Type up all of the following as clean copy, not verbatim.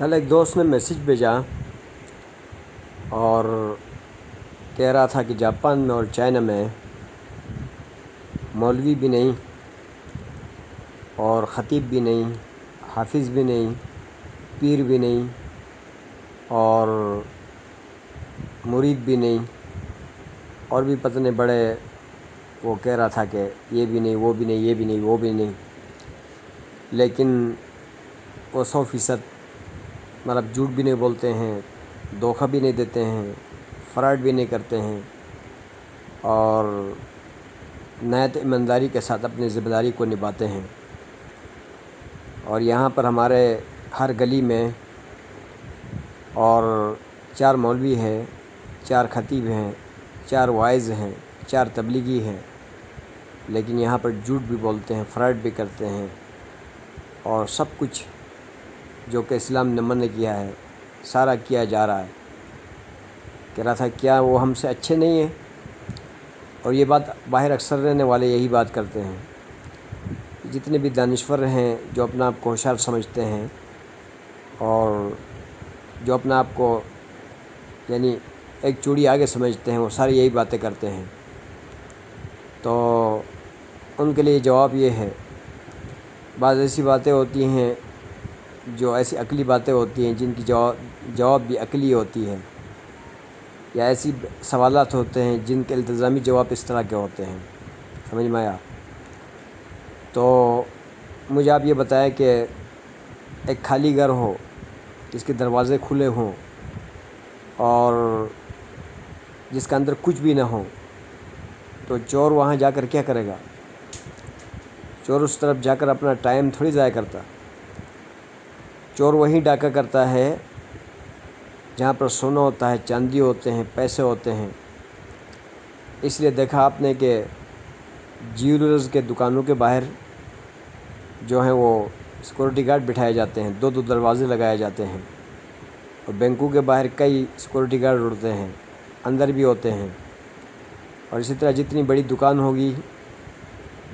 کل ایک دوست نے میسیج بھیجا اور کہہ رہا تھا کہ جاپان میں اور چائنا میں مولوی بھی نہیں اور خطیب بھی نہیں، حافظ بھی نہیں، پیر بھی نہیں اور مرید بھی نہیں، اور بھی پتہ نہیں بڑے وہ کہہ رہا تھا کہ یہ بھی نہیں، وہ بھی نہیں، یہ بھی نہیں، وہ بھی نہیں، لیکن وہ 100% مطلب جھوٹ بھی نہیں بولتے ہیں، دھوکہ بھی نہیں دیتے ہیں، فراڈ بھی نہیں کرتے ہیں اور نہایت ایمانداری کے ساتھ اپنی ذمہ داری کو نبھاتے ہیں۔ اور یہاں پر ہمارے ہر گلی میں اور 4 مولوی ہیں، 4 خطیب ہیں، 4 وائز ہیں، 4 تبلیغی ہیں، لیکن یہاں پر جھوٹ بھی بولتے ہیں، فراڈ بھی کرتے ہیں اور سب کچھ جو کہ اسلام نے منع کیا ہے سارا کیا جا رہا ہے۔ کہہ رہا تھا کیا وہ ہم سے اچھے نہیں ہیں؟ اور یہ بات باہر اکثر رہنے والے یہی بات کرتے ہیں، جتنے بھی دانشور ہیں جو اپنا آپ کو ہوشیار سمجھتے ہیں اور جو اپنا آپ کو یعنی ایک چوڑی آگے سمجھتے ہیں، وہ ساری یہی باتیں کرتے ہیں۔ تو ان کے لیے جواب یہ ہے، بعض ایسی باتیں ہوتی ہیں جو ایسی عقلی باتیں ہوتی ہیں جن کی جواب بھی عقلی ہوتی ہے، یا ایسی سوالات ہوتے ہیں جن کے التزامی جواب اس طرح کے ہوتے ہیں، سمجھ میں آیا؟ تو مجھے آپ یہ بتائیں کہ ایک خالی گھر ہو جس کے دروازے کھلے ہوں اور جس کے اندر کچھ بھی نہ ہو، تو چور وہاں جا کر کیا کرے گا؟ چور اس طرف جا کر اپنا ٹائم تھوڑی ضائع کرتا۔ چور وہیں ڈاکہ کرتا ہے جہاں پر سونا ہوتا ہے، چاندی ہوتے ہیں، پیسے ہوتے ہیں۔ اس لیے دیکھا آپ نے کہ جیولرز کے دکانوں کے باہر جو ہیں وہ سیکورٹی گارڈ بٹھائے جاتے ہیں، 2 دروازے لگائے جاتے ہیں، اور بینکوں کے باہر کئی سیکورٹی گارڈ اڑتے ہیں، اندر بھی ہوتے ہیں۔ اور اسی طرح جتنی بڑی دکان ہوگی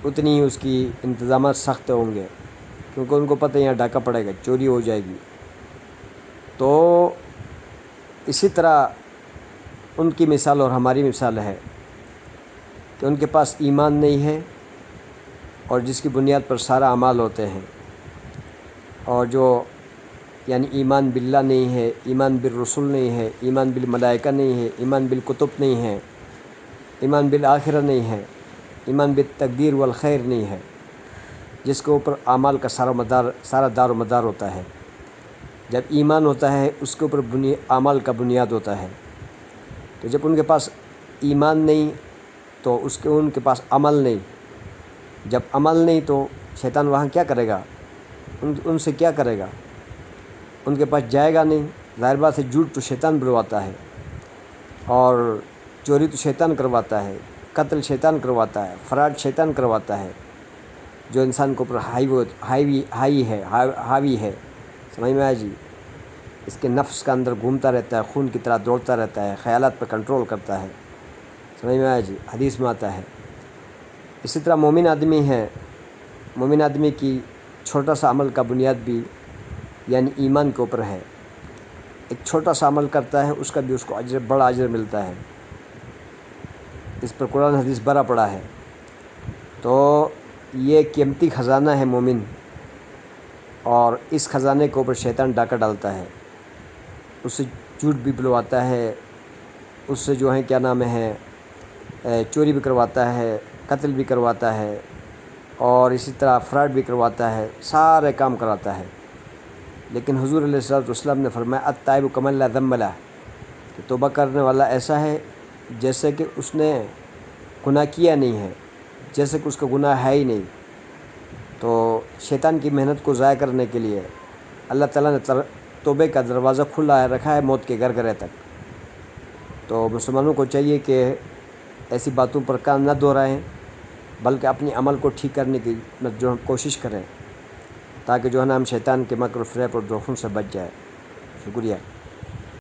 اتنی ہی اس کی انتظامات سخت ہوں گے، کیونکہ ان کو پتہ ہے یہاں ڈاکہ پڑے گا، چوری ہو جائے گی۔ تو اسی طرح ان کی مثال اور ہماری مثال ہے کہ ان کے پاس ایمان نہیں ہے، اور جس کی بنیاد پر سارا اعمال ہوتے ہیں، اور جو یعنی ایمان باللہ نہیں ہے، ایمان بالرسول نہیں ہے، ایمان بالملائکہ نہیں ہے، ایمان بالکتب نہیں ہے، ایمان بالآخرہ نہیں ہے، ایمان بالتقدیر والخیر نہیں ہے، جس کے اوپر اعمال کا سارا دار و مدار ہوتا ہے۔ جب ایمان ہوتا ہے اس کے اوپر اعمال کا بنیاد ہوتا ہے۔ تو جب ان کے پاس ایمان نہیں تو ان کے پاس عمل نہیں۔ جب عمل نہیں تو شیطان وہاں کیا کرے گا؟ ان سے کیا کرے گا؟ ان کے پاس جائے گا نہیں۔ ظاہر بات ہے، جھوٹ تو شیطان بلواتا ہے، اور چوری تو شیطان کرواتا ہے، قتل شیطان کرواتا ہے، فراڈ شیطان کرواتا ہے، جو انسان کے اوپر حاوی ہے۔ سمجھ میں آیا جی؟ اس کے نفس کا اندر گھومتا رہتا ہے، خون کی طرح دوڑتا رہتا ہے، خیالات پر کنٹرول کرتا ہے۔ سمجھ میں آیا جی؟ حدیث میں آتا ہے۔ اسی طرح مومن آدمی ہے، مومن آدمی کی چھوٹا سا عمل کا بنیاد بھی یعنی ایمان کے اوپر ہے۔ ایک چھوٹا سا عمل کرتا ہے، اس کا بھی اس کو بڑا اجر ملتا ہے۔ اس پر قرآن حدیث بھرا پڑا ہے۔ تو یہ قیمتی خزانہ ہے مومن، اور اس خزانے کے اوپر شیطان ڈاکہ ڈالتا ہے، اس سے جھوٹ بھی بلواتا ہے، اس سے جو ہے کیا نام ہے چوری بھی کرواتا ہے، قتل بھی کرواتا ہے، اور اسی طرح فراڈ بھی کرواتا ہے، سارے کام کراتا ہے۔ لیکن حضور علیہ الصلوۃ والسلام نے فرمایا التائب کمن لا ذنب لہ، کہ توبہ کرنے والا ایسا ہے جیسے کہ اس نے گناہ کیا نہیں ہے، جیسے کہ اس کا گناہ ہے ہی نہیں۔ تو شیطان کی محنت کو ضائع کرنے کے لیے اللہ تعالیٰ نے توبے کا دروازہ کھلا رکھا ہے موت کے گھر تک۔ تو مسلمانوں کو چاہیے کہ ایسی باتوں پر کان نہ دہرائیں، بلکہ اپنی عمل کو ٹھیک کرنے کی جو کوشش کریں، تاکہ جو ہے نا ہم شیطان کے مکر و فریب اور دھوکوں سے بچ جائے۔ شکریہ۔